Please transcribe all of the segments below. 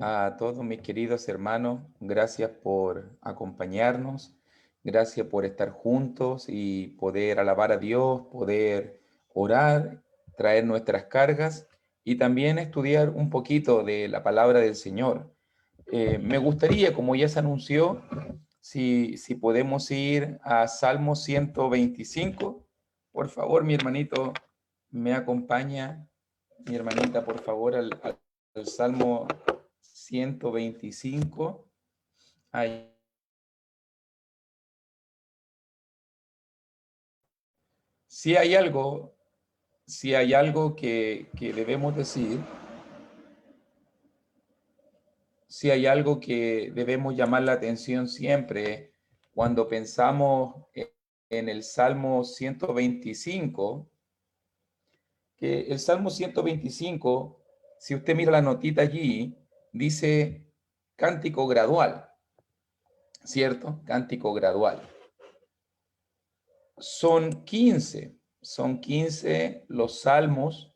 A todos mis queridos hermanos, gracias por acompañarnos, gracias por estar juntos y poder alabar a Dios, poder orar, traer nuestras cargas y también estudiar un poquito de la palabra del Señor. Me gustaría, como ya se anunció, si podemos ir a Salmo 125. Por favor, mi hermanito me acompaña, mi hermanita, por favor, al Salmo 125. Ahí. Si hay algo, si hay algo que debemos decir, si hay algo que debemos llamar la atención siempre cuando pensamos en el Salmo 125, que el Salmo 125, si usted mira la notita allí, dice cántico gradual, ¿cierto? Cántico gradual. Son 15 los salmos,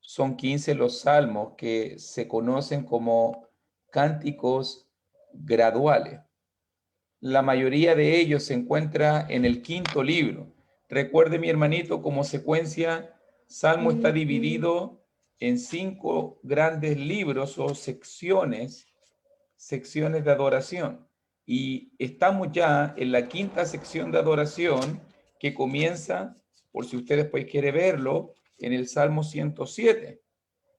son 15 los salmos que se conocen como cánticos graduales. La mayoría de ellos se encuentra en el quinto libro. Recuerde, mi hermanito, como secuencia, Salmo está dividido en 5 grandes libros o secciones de adoración. Y estamos ya en la quinta sección de adoración que comienza, por si usted después quiere verlo, en el Salmo 107.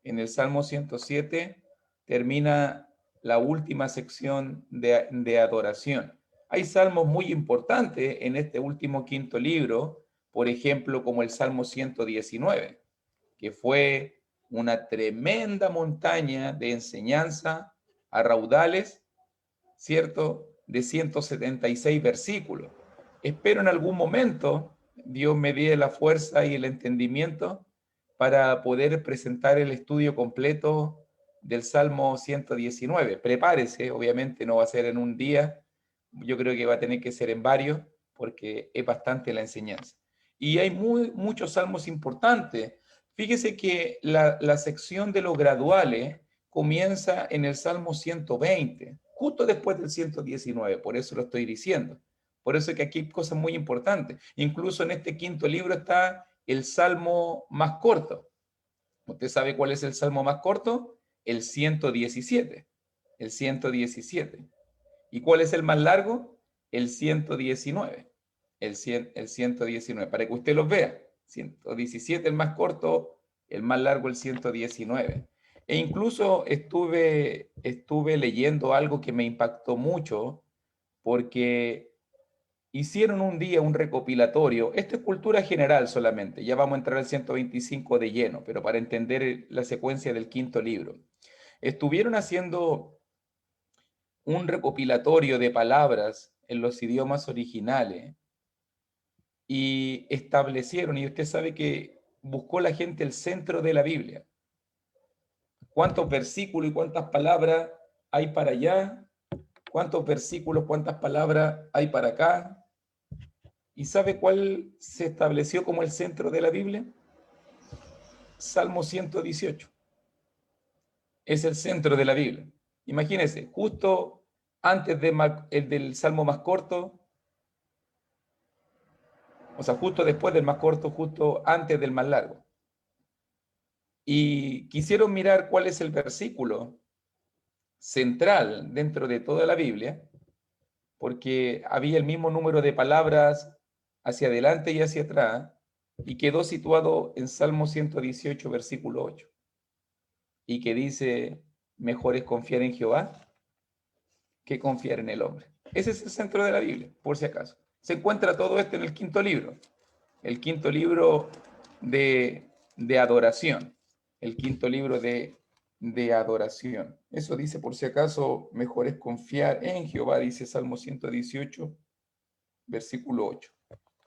En el Salmo 107 termina la última sección de adoración. Hay salmos muy importantes en este último quinto libro, por ejemplo, como el Salmo 119, que fue una tremenda montaña de enseñanza a raudales, ¿cierto? De 176 versículos. Espero en algún momento Dios me dé la fuerza y el entendimiento para poder presentar el estudio completo del Salmo 119. Prepárese, obviamente no va a ser en un día, yo creo que va a tener que ser en varios, porque es bastante la enseñanza. Y hay muchos salmos importantes. Fíjese que la sección de los graduales comienza en el Salmo 120, justo después del 119, por eso lo estoy diciendo. Por eso es que aquí hay cosas muy importantes. Incluso en este quinto libro está el salmo más corto. ¿Usted sabe cuál es el salmo más corto? El 117. El 117. ¿Y cuál es el más largo? El 119. El 119, para que usted los vea. 117 el más corto, el más largo el 119. E incluso estuve leyendo algo que me impactó mucho porque hicieron un día un recopilatorio. Esto es cultura general solamente. Ya vamos a entrar al 125 de lleno, pero para entender la secuencia del quinto libro. Estuvieron haciendo un recopilatorio de palabras en los idiomas originales y establecieron, y usted sabe que buscó la gente el centro de la Biblia. ¿Cuántos versículos y cuántas palabras hay para allá? ¿Cuántos versículos, cuántas palabras hay para acá? ¿Y sabe cuál se estableció como el centro de la Biblia? Salmo 118. Es el centro de la Biblia. Imagínense, justo antes del salmo más corto, o sea, justo después del más corto, justo antes del más largo. Y quisieron mirar cuál es el versículo central dentro de toda la Biblia, porque había el mismo número de palabras hacia adelante y hacia atrás, y quedó situado en Salmo 118, versículo 8, y que dice, mejor es confiar en Jehová que confiar en el hombre. Ese es el centro de la Biblia, por si acaso. Se encuentra todo esto en el quinto libro de adoración, el quinto libro de adoración. Eso dice, por si acaso, mejor es confiar en Jehová, dice Salmo 118, versículo 8.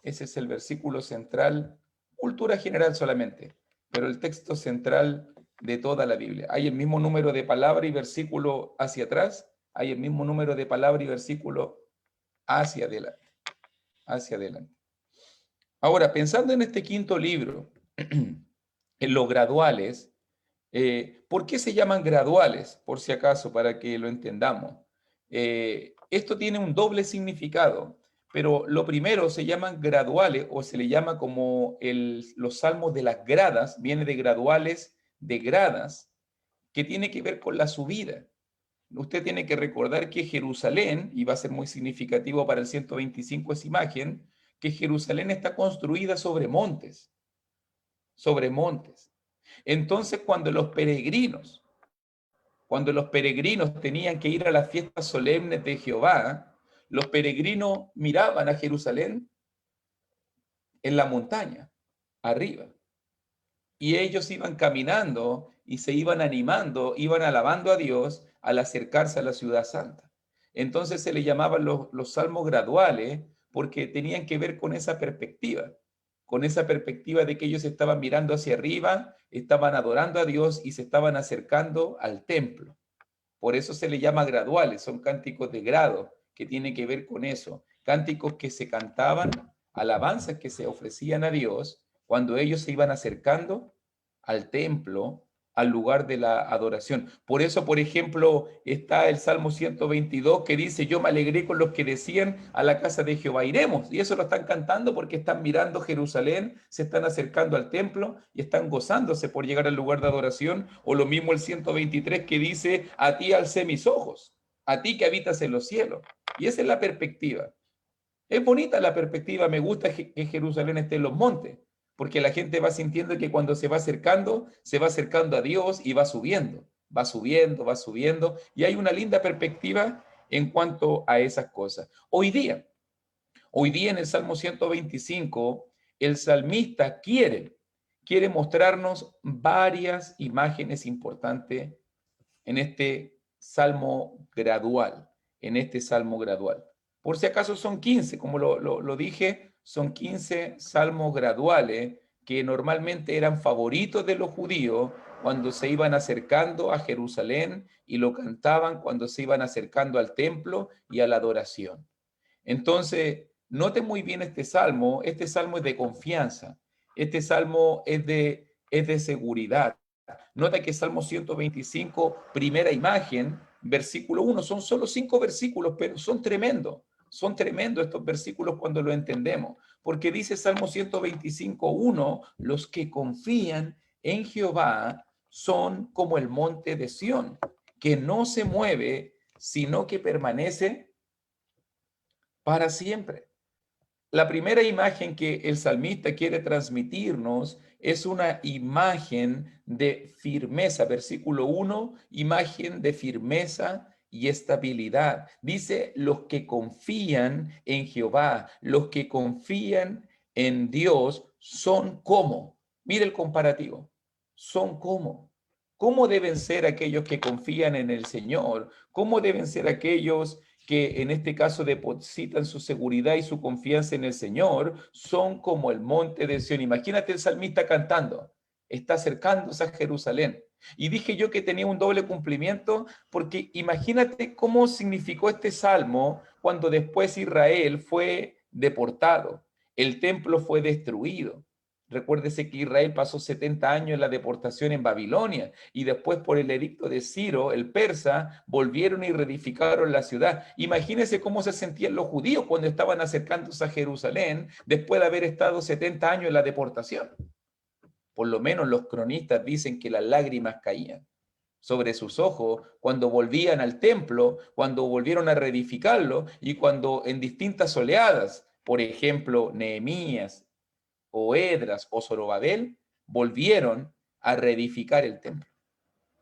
Ese es el versículo central, cultura general solamente, pero el texto central de toda la Biblia. Hay el mismo número de palabra y versículo hacia atrás, hay el mismo número de palabra y versículo hacia adelante. Hacia adelante. Ahora, pensando en este quinto libro, en los graduales, ¿Por qué se llaman graduales? Por si acaso, para que lo entendamos. Esto tiene un doble significado, pero lo primero se llaman graduales o se le llama como los salmos de las gradas, viene de graduales, de gradas, que tiene que ver con la subida. Usted tiene que recordar que Jerusalén, y va a ser muy significativo para el 125 esa imagen, que Jerusalén está construida sobre montes, sobre montes. Entonces, cuando los peregrinos tenían que ir a las fiestas solemnes de Jehová, los peregrinos miraban a Jerusalén en la montaña, arriba. Y ellos iban caminando y se iban animando, iban alabando a Dios al acercarse a la ciudad santa. Entonces se le llamaban los salmos graduales porque tenían que ver con esa perspectiva de que ellos estaban mirando hacia arriba, estaban adorando a Dios y se estaban acercando al templo. Por eso se le llama graduales, son cánticos de grado, que tiene que ver con eso. Cánticos que se cantaban, alabanzas que se ofrecían a Dios cuando ellos se iban acercando al templo, al lugar de la adoración. Por eso, por ejemplo, está el Salmo 122 que dice, yo me alegré con los que decían, a la casa de Jehová iremos. Y eso lo están cantando porque están mirando Jerusalén, se están acercando al templo y están gozándose por llegar al lugar de adoración. O lo mismo el 123 que dice, a ti alcé mis ojos, a ti que habitas en los cielos. Y esa es la perspectiva. Es bonita la perspectiva, me gusta que Jerusalén esté en los montes, porque la gente va sintiendo que cuando se va acercando a Dios y va subiendo, va subiendo, va subiendo, y hay una linda perspectiva en cuanto a esas cosas. Hoy día en el Salmo 125, el salmista quiere mostrarnos varias imágenes importantes en este salmo gradual, en este salmo gradual. Por si acaso son 15, como lo dije, son 15 salmos graduales que normalmente eran favoritos de los judíos cuando se iban acercando a Jerusalén y lo cantaban cuando se iban acercando al templo y a la adoración. Entonces, note muy bien este salmo es de confianza, este salmo es de seguridad. Nota que Salmo 125, primera imagen, versículo 1, son solo 5 versículos, pero son tremendos estos versículos cuando lo entendemos, porque dice Salmo 125, 1, los que confían en Jehová son como el monte de Sión, que no se mueve, sino que permanece para siempre. La primera imagen que el salmista quiere transmitirnos es una imagen de firmeza. Versículo 1, imagen de firmeza y estabilidad. Dice, los que confían en Jehová, los que confían en Dios son como. Mire el comparativo. Son como. ¿Cómo deben ser aquellos que confían en el Señor? ¿Cómo deben ser aquellos que en este caso depositan su seguridad y su confianza en el Señor? Son como el monte de Sión. Imagínate el salmista cantando, está acercándose a Jerusalén. Y dije yo que tenía un doble cumplimiento, porque imagínate cómo significó este salmo cuando después Israel fue deportado, el templo fue destruido. Recuérdese que Israel pasó 70 años en la deportación en Babilonia y después por el edicto de Ciro, el persa, volvieron y reedificaron la ciudad. Imagínense cómo se sentían los judíos cuando estaban acercándose a Jerusalén después de haber estado 70 años en la deportación. Por lo menos los cronistas dicen que las lágrimas caían sobre sus ojos cuando volvían al templo, cuando volvieron a reedificarlo y cuando en distintas oleadas, por ejemplo, Nehemías, o Edras o Zorobabel, volvieron a reedificar el templo.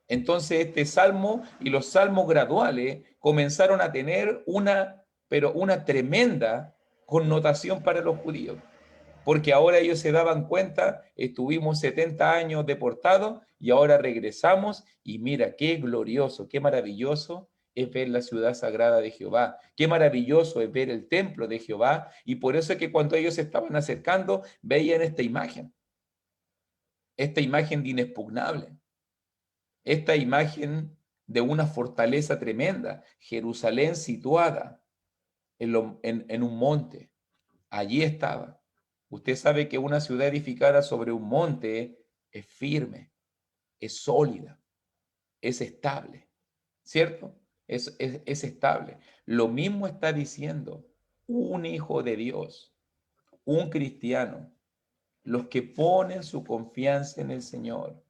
Entonces este salmo y los salmos graduales comenzaron a tener pero una tremenda connotación para los judíos, porque ahora ellos se daban cuenta, estuvimos 70 años deportados y ahora regresamos y mira qué glorioso, qué maravilloso es ver la ciudad sagrada de Jehová, qué maravilloso es ver el templo de Jehová, y por eso es que cuando ellos se estaban acercando veían esta imagen de inexpugnable, esta imagen de una fortaleza tremenda, Jerusalén situada en un monte, allí estaba. Usted sabe que una ciudad edificada sobre un monte es firme, es sólida, es estable, ¿cierto? Es estable. Lo mismo está diciendo un hijo de Dios, un cristiano, los que ponen su confianza en el Señor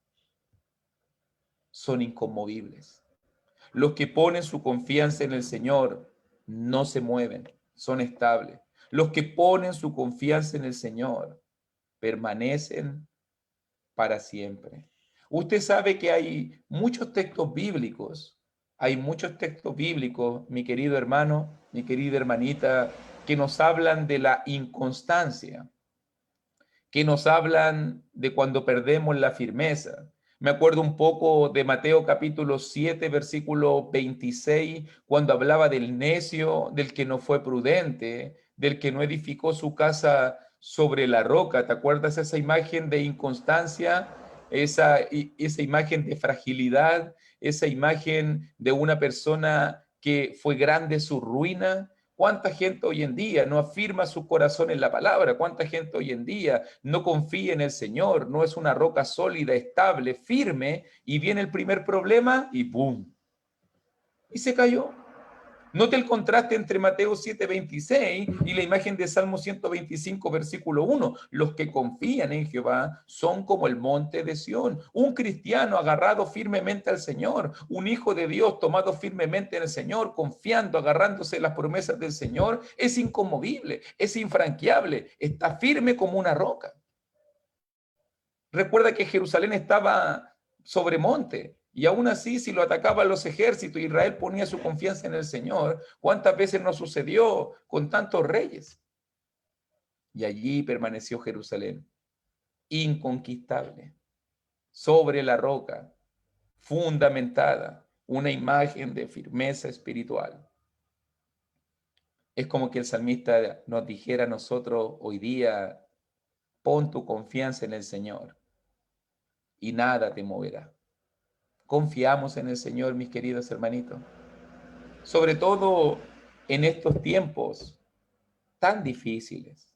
son inconmovibles. Los que ponen su confianza en el Señor no se mueven, son estables. Los que ponen su confianza en el Señor permanecen para siempre. Usted sabe que hay muchos textos bíblicos, mi querido hermano, mi querida hermanita, que nos hablan de la inconstancia, que nos hablan de cuando perdemos la firmeza. Me acuerdo un poco de Mateo capítulo 7, versículo 26, cuando hablaba del necio, del que no fue prudente, del que no edificó su casa sobre la roca. ¿Te acuerdas esa imagen de inconstancia? Esa imagen de fragilidad, esa imagen de una persona que fue grande su ruina. ¿Cuánta gente hoy en día no afirma su corazón en la palabra? ¿Cuánta gente hoy en día no confía en el Señor? No es una roca sólida, estable, firme, y viene el primer problema y ¡pum! Y se cayó. Note el contraste entre Mateo 7:26 y la imagen de Salmo 125, versículo 1. Los que confían en Jehová son como el monte de Sión. Un cristiano agarrado firmemente al Señor, un hijo de Dios tomado firmemente en el Señor, confiando, agarrándose las promesas del Señor, es inconmovible, es infranqueable, está firme como una roca. Recuerda que Jerusalén estaba sobre monte, y aún así, si lo atacaban los ejércitos, Israel ponía su confianza en el Señor. ¿Cuántas veces nos sucedió con tantos reyes? Y allí permaneció Jerusalén, inconquistable, sobre la roca, fundamentada, una imagen de firmeza espiritual. Es como que el salmista nos dijera a nosotros hoy día: pon tu confianza en el Señor y nada te moverá. Confiamos en el Señor, mis queridos hermanitos, sobre todo en estos tiempos tan difíciles,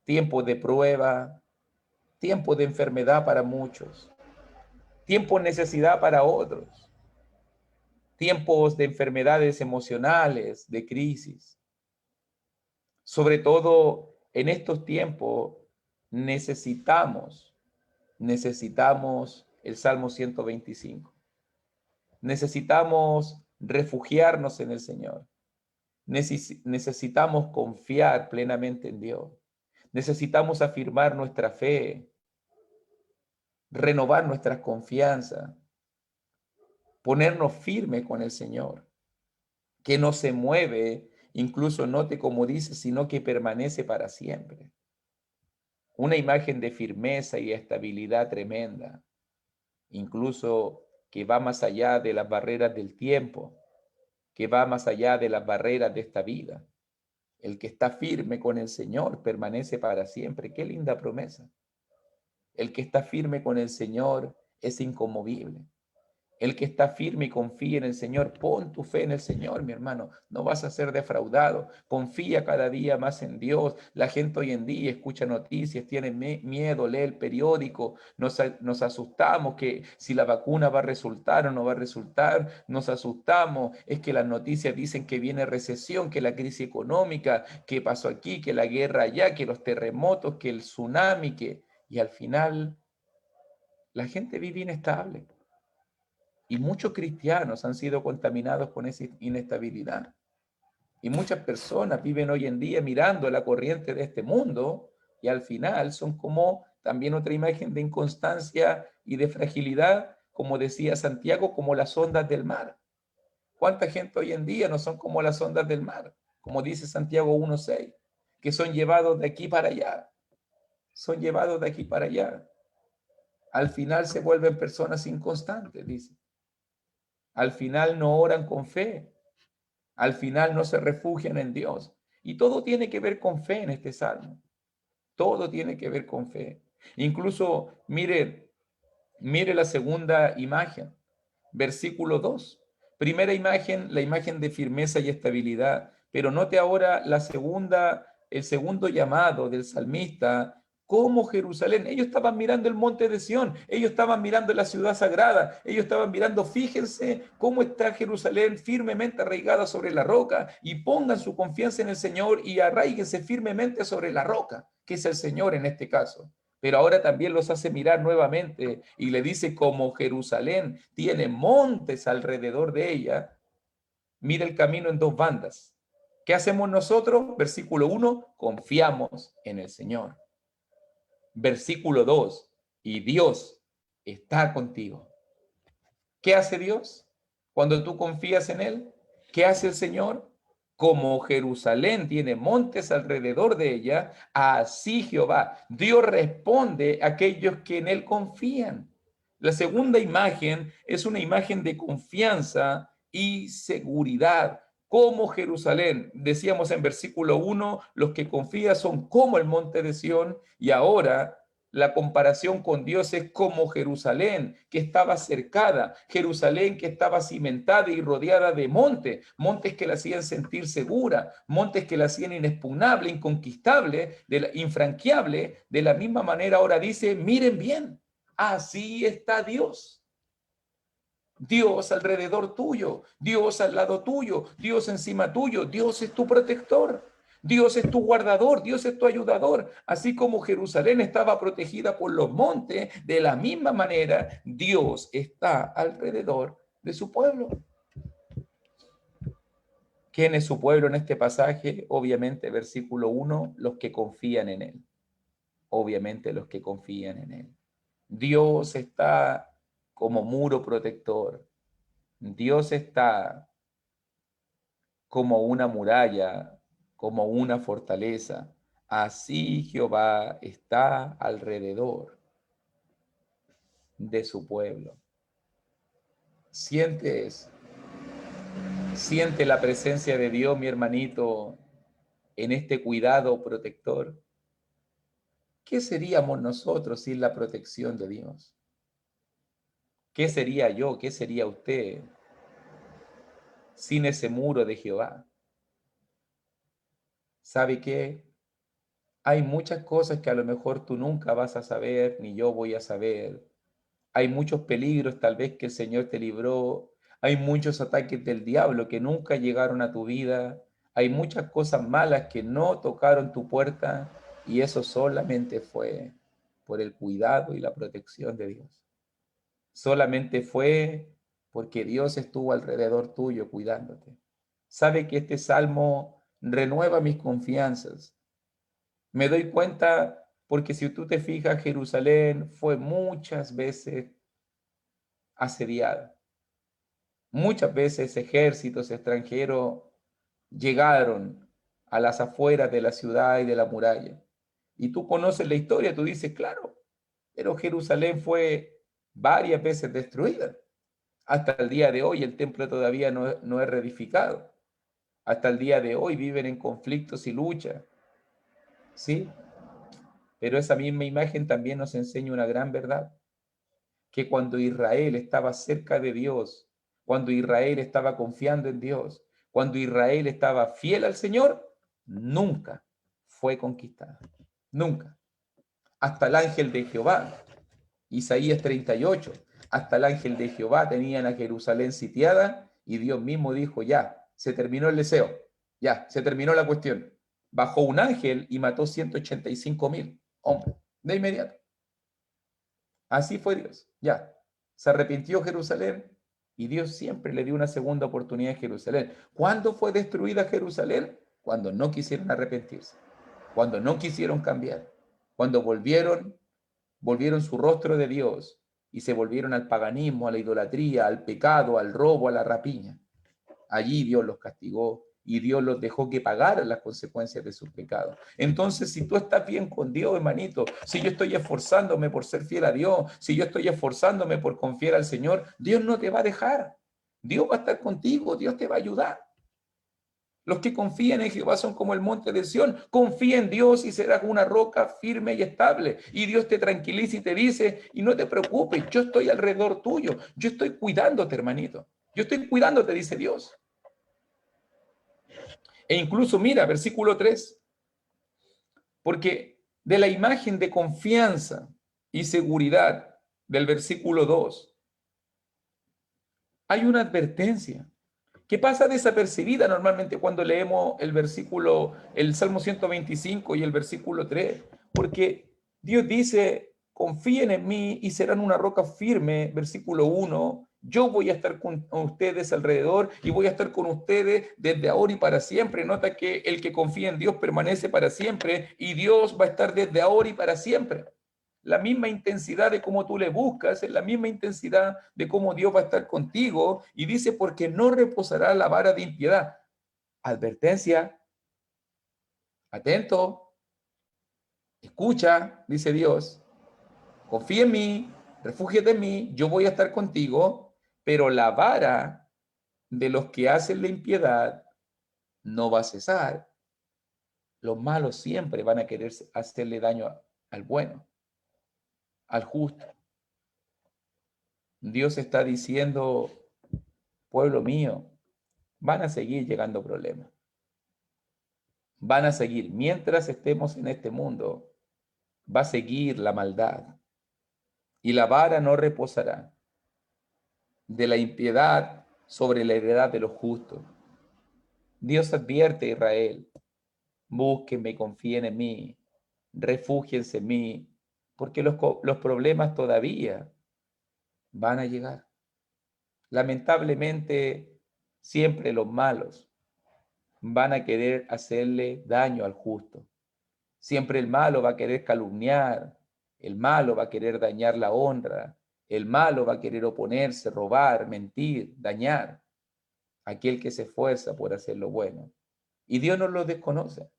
tiempos de prueba, tiempos de enfermedad para muchos, tiempos de necesidad para otros, tiempos de enfermedades emocionales, de crisis. Sobre todo en estos tiempos necesitamos el Salmo 125. Necesitamos refugiarnos en el Señor. Necesitamos confiar plenamente en Dios. Necesitamos afirmar nuestra fe, renovar nuestra confianza, ponernos firme con el Señor, que no se mueve, incluso note como dice, sino que permanece para siempre. Una imagen de firmeza y estabilidad tremenda, incluso que va más allá de las barreras del tiempo, que va más allá de las barreras de esta vida. El que está firme con el Señor permanece para siempre. Qué linda promesa. El que está firme con el Señor es inconmovible. El que está firme y confía en el Señor, pon tu fe en el Señor, mi hermano. No vas a ser defraudado. Confía cada día más en Dios. La gente hoy en día escucha noticias, tiene miedo, lee el periódico. Nos asustamos que si la vacuna va a resultar o no va a resultar. Nos asustamos. Es que las noticias dicen que viene recesión, que la crisis económica, que pasó aquí, que la guerra allá, que los terremotos, que el tsunami, y al final la gente vive inestable. Y muchos cristianos han sido contaminados con esa inestabilidad. Y muchas personas viven hoy en día mirando la corriente de este mundo y al final son como también otra imagen de inconstancia y de fragilidad, como decía Santiago, como las ondas del mar. ¿Cuánta gente hoy en día no son como las ondas del mar? Como dice Santiago 1:6, que son llevados de aquí para allá. Son llevados de aquí para allá. Al final se vuelven personas inconstantes, dice. Al final no oran con fe. Al final no se refugian en Dios. Y todo tiene que ver con fe en este salmo. Todo tiene que ver con fe. Incluso, mire la segunda imagen, versículo 2. Primera imagen, la imagen de firmeza y estabilidad. Pero note ahora el segundo llamado del salmista como Jerusalén. Ellos estaban mirando el monte de Sión, ellos estaban mirando la ciudad sagrada, ellos estaban mirando, fíjense cómo está Jerusalén firmemente arraigada sobre la roca, y pongan su confianza en el Señor y arraíguense firmemente sobre la roca, que es el Señor en este caso. Pero ahora también los hace mirar nuevamente y le dice, como Jerusalén tiene montes alrededor de ella, mira el camino en dos bandas. ¿Qué hacemos nosotros? Versículo 1, confiamos en el Señor. Versículo 2, y Dios está contigo. ¿Qué hace Dios cuando tú confías en Él? ¿Qué hace el Señor? Como Jerusalén tiene montes alrededor de ella, así Jehová. Dios responde a aquellos que en Él confían. La segunda imagen es una imagen de confianza y seguridad. Como Jerusalén, decíamos en versículo 1, los que confían son como el monte de Sión, y ahora la comparación con Dios es como Jerusalén, que estaba cercada, Jerusalén que estaba cimentada y rodeada de montes, montes que la hacían sentir segura, montes que la hacían inexpugnable, inconquistable, infranqueable. De la misma manera ahora dice, miren bien, así está Dios. Dios alrededor tuyo, Dios al lado tuyo, Dios encima tuyo, Dios es tu protector, Dios es tu guardador, Dios es tu ayudador. Así como Jerusalén estaba protegida por los montes, de la misma manera Dios está alrededor de su pueblo. ¿Quién es su pueblo en este pasaje? Obviamente, versículo 1, los que confían en Él. Obviamente los que confían en Él. Dios está como muro protector. Dios está como una muralla, como una fortaleza. Así Jehová está alrededor de su pueblo. ¿Sientes la presencia de Dios, mi hermanito, en este cuidado protector? ¿Qué seríamos nosotros sin la protección de Dios? ¿Qué sería yo? ¿Qué sería usted sin ese muro de Jehová? ¿Sabe qué? Hay muchas cosas que a lo mejor tú nunca vas a saber, ni yo voy a saber. Hay muchos peligros tal vez que el Señor te libró. Hay muchos ataques del diablo que nunca llegaron a tu vida. Hay muchas cosas malas que no tocaron tu puerta, y eso solamente fue por el cuidado y la protección de Dios. Solamente fue porque Dios estuvo alrededor tuyo cuidándote. Sabe que este salmo renueva mis confianzas. Me doy cuenta porque si tú te fijas, Jerusalén fue muchas veces asediada. Muchas veces ejércitos extranjeros llegaron a las afueras de la ciudad y de la muralla. Y tú conoces la historia, tú dices, claro, pero Jerusalén fue varias veces destruida. Hasta el día de hoy el templo todavía no es reedificado. Hasta el día de hoy viven en conflictos y luchas. ¿Sí? Pero esa misma imagen también nos enseña una gran verdad, que cuando Israel estaba cerca de Dios, cuando Israel estaba confiando en Dios, cuando Israel estaba fiel al Señor, nunca fue conquistada. Nunca. Hasta el ángel de Jehová, Isaías 38, hasta el ángel de Jehová tenían a Jerusalén sitiada, y Dios mismo dijo, ya, se terminó el deseo, ya, se terminó la cuestión. Bajó un ángel y mató 185,000 hombres, de inmediato. Así fue Dios, ya. Se arrepintió Jerusalén y Dios siempre le dio una segunda oportunidad a Jerusalén. ¿Cuándo fue destruida Jerusalén? Cuando no quisieron arrepentirse, cuando no quisieron cambiar, cuando volvieron su rostro de Dios y se volvieron al paganismo, a la idolatría, al pecado, al robo, a la rapiña. Allí Dios los castigó y Dios los dejó que pagaran las consecuencias de sus pecados. Entonces, si tú estás bien con Dios, hermanito, si yo estoy esforzándome por ser fiel a Dios, si yo estoy esforzándome por confiar al Señor, Dios no te va a dejar. Dios va a estar contigo, Dios te va a ayudar. Los que confían en Jehová son como el monte de Sión. Confía en Dios y serás una roca firme y estable. Y Dios te tranquiliza y te dice, y no te preocupes, yo estoy alrededor tuyo. Yo estoy cuidándote, hermanito. Yo estoy cuidándote, dice Dios. E incluso mira, versículo 3. Porque de la imagen de confianza y seguridad del versículo 2, hay una advertencia que pasa desapercibida normalmente cuando leemos el Salmo 125 y el versículo 3, porque Dios dice, confíen en mí y serán una roca firme, versículo 1, yo voy a estar con ustedes alrededor y voy a estar con ustedes desde ahora y para siempre. Nota que el que confía en Dios permanece para siempre y Dios va a estar desde ahora y para siempre. La misma intensidad de cómo tú le buscas, es la misma intensidad de cómo Dios va a estar contigo. Y dice, porque no reposará la vara de impiedad. Advertencia, atento, escucha, dice Dios, confía en mí, refúgiate en mí, yo voy a estar contigo, pero la vara de los que hacen la impiedad no va a cesar. Los malos siempre van a querer hacerle daño al bueno, al justo. Dios está diciendo, pueblo mío, van a seguir llegando problemas. Van a seguir. Mientras estemos en este mundo, va a seguir la maldad. Y la vara no reposará de la impiedad sobre la heredad de los justos. Dios advierte a Israel, búsquenme, confíen en mí, refúgiense en mí, porque los problemas todavía van a llegar. Lamentablemente, siempre los malos van a querer hacerle daño al justo. Siempre el malo va a querer calumniar, el malo va a querer dañar la honra, el malo va a querer oponerse, robar, mentir, dañar a aquel que se esfuerza por hacer lo bueno. Y Dios nos lo desconoce,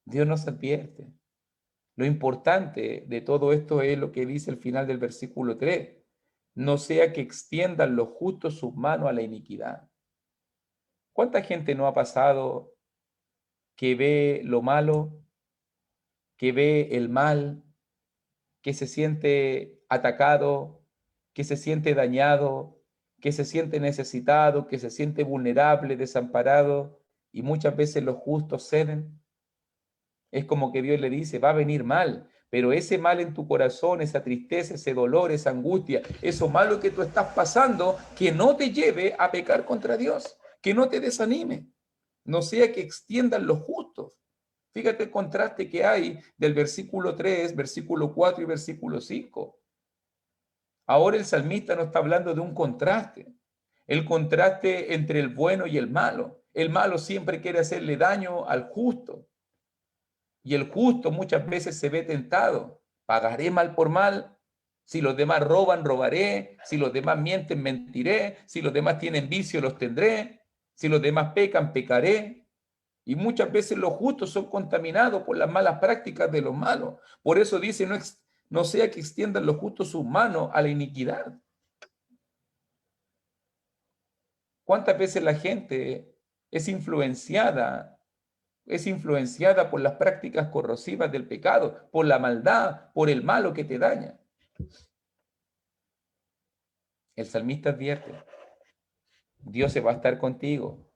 Dios nos advierte. Lo importante de todo esto es lo que dice el final del versículo 3. No sea que extiendan los justos sus manos a la iniquidad. ¿Cuánta gente no ha pasado que ve lo malo, que ve el mal, que se siente atacado, que se siente dañado, que se siente necesitado, que se siente vulnerable, desamparado, y muchas veces los justos ceden? Es como que Dios le dice, va a venir mal, pero ese mal en tu corazón, esa tristeza, ese dolor, esa angustia, eso malo que tú estás pasando, que no te lleve a pecar contra Dios, que no te desanime, no sea que extiendan los justos. Fíjate el contraste que hay del versículo 3, versículo 4 y versículo 5. Ahora el salmista no está hablando de un contraste, el contraste entre el bueno y el malo. El malo siempre quiere hacerle daño al justo y el justo muchas veces se ve tentado. Pagaré mal por mal. Si los demás roban, robaré. Si los demás mienten, mentiré. Si los demás tienen vicio, los tendré. Si los demás pecan, pecaré. Y muchas veces los justos son contaminados por las malas prácticas de los malos. Por eso dice, no sea que extiendan los justos sus manos a la iniquidad. ¿Cuántas veces la gente es influenciada por las prácticas corrosivas del pecado, por la maldad, por el malo que te daña? El salmista advierte, Dios se va a estar contigo,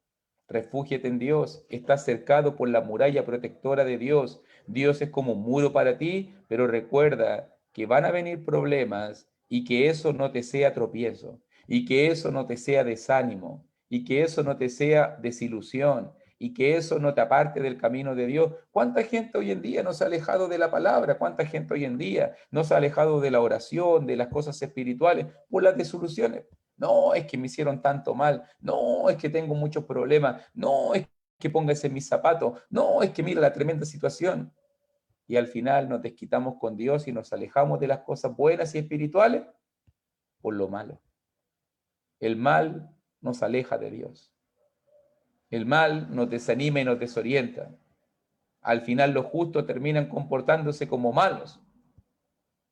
refúgiate en Dios, estás cercado por la muralla protectora de Dios. Dios es como un muro para ti, pero recuerda que van a venir problemas y que eso no te sea tropiezo, y que eso no te sea desánimo, y que eso no te sea desilusión, y que eso no te aparte del camino de Dios. ¿Cuánta gente hoy en día nos ha alejado de la palabra? ¿Cuánta gente hoy en día nos ha alejado de la oración, de las cosas espirituales, por las desilusiones? No, es que me hicieron tanto mal. No, es que tengo muchos problemas. No, es que póngase en mis zapatos. No, es que mira la tremenda situación. Y al final nos desquitamos con Dios y nos alejamos de las cosas buenas y espirituales por lo malo. El mal nos aleja de Dios. El mal nos desanima y nos desorienta. Al final los justos terminan comportándose como malos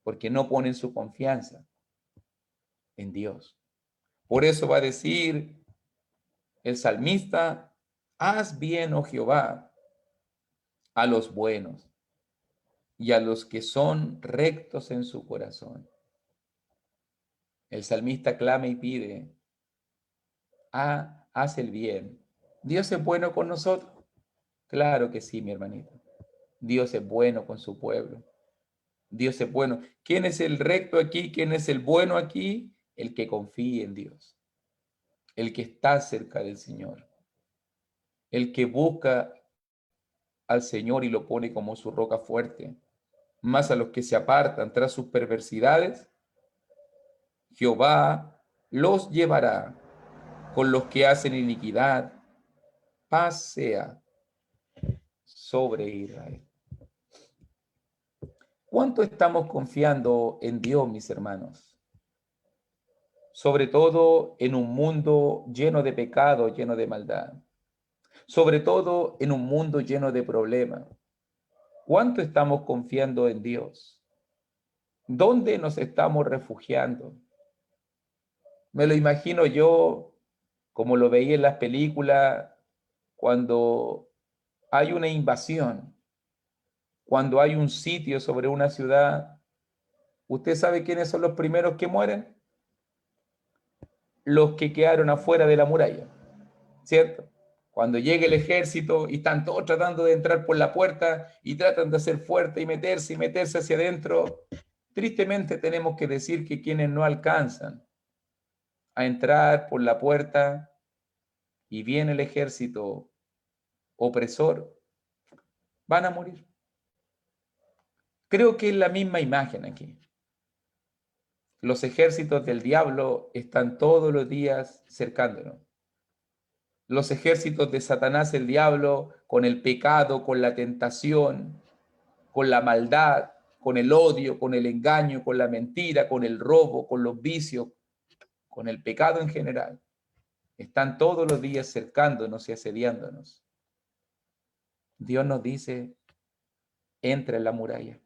porque no ponen su confianza en Dios. Por eso va a decir el salmista, haz bien, oh Jehová, a los buenos y a los que son rectos en su corazón. El salmista clama y pide, haz el bien. ¿Dios es bueno con nosotros? Claro que sí, mi hermanito. Dios es bueno con su pueblo. Dios es bueno. ¿Quién es el recto aquí? ¿Quién es el bueno aquí? El que confía en Dios, el que está cerca del Señor, el que busca al Señor y lo pone como su roca fuerte. Más a los que se apartan tras sus perversidades, Jehová los llevará. Con los que hacen iniquidad, paz sea sobre Israel. ¿Cuánto estamos confiando en Dios, mis hermanos? Sobre todo en un mundo lleno de pecado, lleno de maldad. Sobre todo en un mundo lleno de problemas. ¿Cuánto estamos confiando en Dios? ¿Dónde nos estamos refugiando? Me lo imagino yo, como lo veía en las películas, cuando hay una invasión, cuando hay un sitio sobre una ciudad. ¿Usted sabe quiénes son los primeros que mueren? Los que quedaron afuera de la muralla, ¿cierto? Cuando llega el ejército y están todos tratando de entrar por la puerta y tratan de hacer fuerte y meterse hacia adentro, tristemente tenemos que decir que quienes no alcanzan a entrar por la puerta y viene el ejército opresor, van a morir. Creo que es la misma imagen aquí. Los ejércitos del diablo están todos los días cercándonos. Los ejércitos de Satanás, el diablo, con el pecado, con la tentación, con la maldad, con el odio, con el engaño, con la mentira, con el robo, con los vicios, con el pecado en general, están todos los días cercándonos y asediándonos. Dios nos dice, entra en la muralla,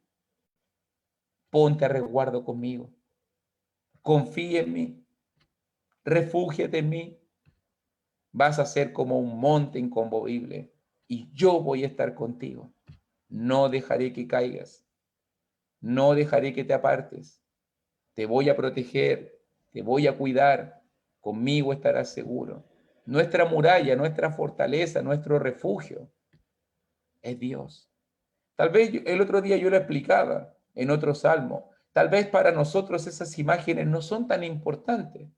ponte a resguardo conmigo, confía en mí, refúgiate en mí, vas a ser como un monte inconmovible y yo voy a estar contigo. No dejaré que caigas, no dejaré que te apartes, te voy a proteger, te voy a cuidar, conmigo estarás seguro. Nuestra muralla, nuestra fortaleza, nuestro refugio es Dios. Tal vez el otro día yo lo explicaba en otro salmo, tal vez para nosotros esas imágenes no son tan importantes,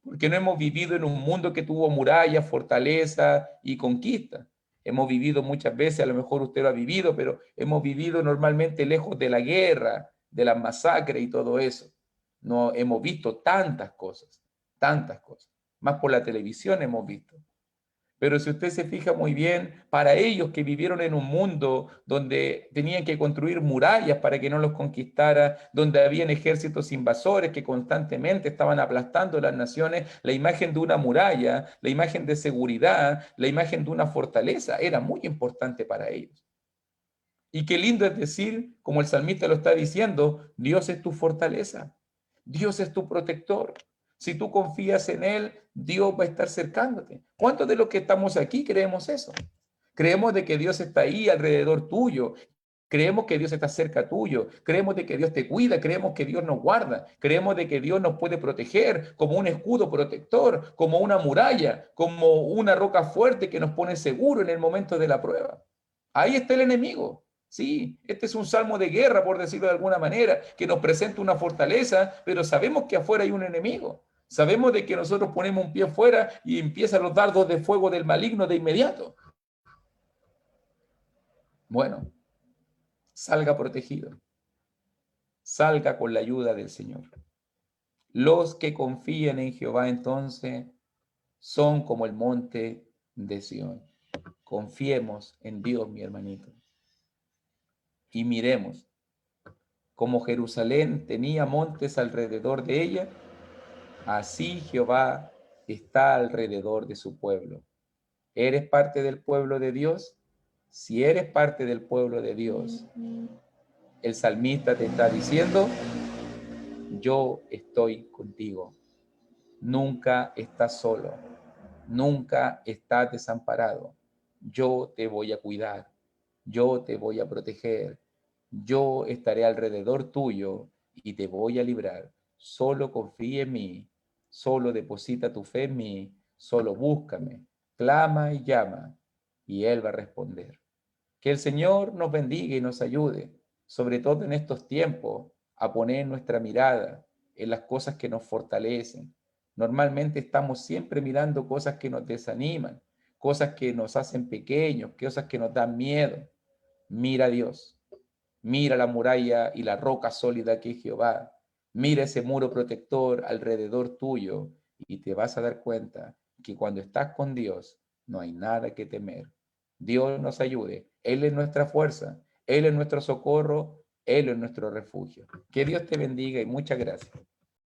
porque no hemos vivido en un mundo que tuvo murallas, fortaleza y conquista. Hemos vivido muchas veces, a lo mejor usted lo ha vivido, pero hemos vivido normalmente lejos de la guerra, de las masacres y todo eso. No hemos visto tantas cosas. Más por la televisión hemos visto. Pero si usted se fija muy bien, para ellos que vivieron en un mundo donde tenían que construir murallas para que no los conquistara, donde habían ejércitos invasores que constantemente estaban aplastando las naciones, la imagen de una muralla, la imagen de seguridad, la imagen de una fortaleza era muy importante para ellos. Y qué lindo es decir, como el salmista lo está diciendo, Dios es tu fortaleza, Dios es tu protector. Si tú confías en Él, Dios va a estar cercándote. ¿Cuántos de los que estamos aquí creemos eso? Creemos de que Dios está ahí alrededor tuyo. Creemos que Dios está cerca tuyo. Creemos de que Dios te cuida. Creemos que Dios nos guarda. Creemos de que Dios nos puede proteger como un escudo protector, como una muralla, como una roca fuerte que nos pone seguro en el momento de la prueba. Ahí está el enemigo. Sí, este es un salmo de guerra, por decirlo de alguna manera, que nos presenta una fortaleza, pero sabemos que afuera hay un enemigo. Sabemos de que nosotros ponemos un pie afuera y empiezan los dardos de fuego del maligno de inmediato. Bueno, salga protegido. Salga con la ayuda del Señor. Los que confían en Jehová entonces son como el monte de Sión. Confiemos en Dios, mi hermanito. Y miremos, como Jerusalén tenía montes alrededor de ella, así Jehová está alrededor de su pueblo. ¿Eres parte del pueblo de Dios? Si eres parte del pueblo de Dios, el salmista te está diciendo, yo estoy contigo. Nunca estás solo, nunca estás desamparado. Yo te voy a cuidar, yo te voy a proteger, yo estaré alrededor tuyo y te voy a librar. Solo confía en mí, solo deposita tu fe en mí, solo búscame, clama y llama y Él va a responder. Que el Señor nos bendiga y nos ayude, sobre todo en estos tiempos, a poner nuestra mirada en las cosas que nos fortalecen. Normalmente estamos siempre mirando cosas que nos desaniman, cosas que nos hacen pequeños, cosas que nos dan miedo. Mira a Dios, mira la muralla y la roca sólida que es Jehová. Mira ese muro protector alrededor tuyo y te vas a dar cuenta que cuando estás con Dios no hay nada que temer. Dios nos ayude. Él es nuestra fuerza, Él es nuestro socorro, Él es nuestro refugio. Que Dios te bendiga y muchas gracias.